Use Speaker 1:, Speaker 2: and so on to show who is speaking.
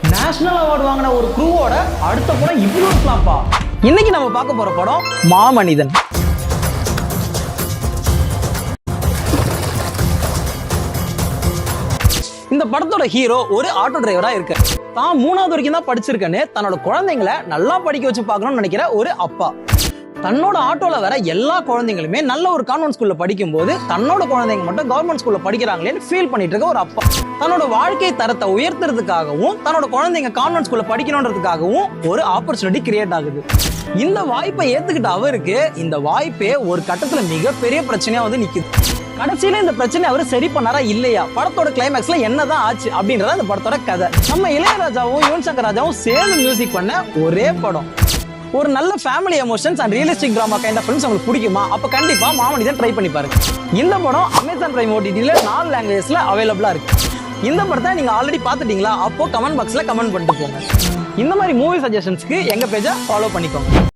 Speaker 1: National award வாங்கின ஒரு குரூவோட அடுத்த படம் இவ்வளோ ஃபிளாப்பா? இன்னைக்கு நம்ம பார்க்க போற படம் மாமனிதன். இந்த படத்தோட ஹீரோ ஒரு ஆட்டோ டிரைவரா இருக்கு. தான் 3வது வரைக்கும் தான் படிச்சிருக்கேன்னு தன்னோட குழந்தைங்களை நல்லா படிக்க வச்சு பார்க்கணும்னு நினைக்கிற ஒரு அப்பா. தன்னோட ஆட்டோல வர எல்லா குழந்தைங்களுமே நல்ல ஒரு கான்வென்ட் ஸ்கூல்ல படிக்கும் போது தன்னோட குழந்தைங்க மட்டும் கவர்மெண்ட் ஸ்கூல்ல படிக்கிறாங்களேன்னு ஃபீல் பண்ணிட்டு இருக்க ஒரு அப்பா. தன்னோட வாழ்க்கை தரத்தை உயர்த்துறதுக்காகவும் தன்னோட குழந்தைங்க கான்வென்ட் ஸ்கூல்ல படிக்கணுன்றதுக்காகவும் ஒரு ஆப்பர்ச்சுனிட்டி கிரியேட் ஆகுது. இந்த வாய்ப்பை ஏத்துக்கிட்ட அவருக்கு இந்த வாய்ப்பே ஒரு கட்டத்துல மிகப்பெரிய பிரச்சனையா வந்து நிக்குது. கடைசியில இந்த பிரச்சனை அவர் சரி பண்ணாரா இல்லையா, படத்தோட கிளைமேக்ஸ்ல என்னதான் ஆச்சு அப்படின்றத இந்த படத்தோட கதை. நம்ம இளையராஜாவும் யுவன் சங்கர் ராஜாவும் சேர்ந்து மியூசிக் பண்ண ஒரே படம். ஒரு நல்ல family emotions and realistic drama kind of films உங்களுக்கு பிடிக்குமா? அப்ப கண்டிப்பா மாமனிதன் ட்ரை பண்ணி பாருங்க. இந்த படம் அமேசான் பிரைம் ஓடிடில 4 லாங்குவேஜ்ல அவைலபிளா இருக்கு. இந்த படத்தை நீங்க ஆல்ரெடி பாத்துட்டீங்களா? அப்போ கமெண்ட் பாக்ஸ்ல கமெண்ட் பண்ணிட்டு போங்க. இந்த மாதிரி மூவி சஜஷன்ஸ்க்கு எங்க பேஜை ஃபாலோ பண்ணிக்கோங்க.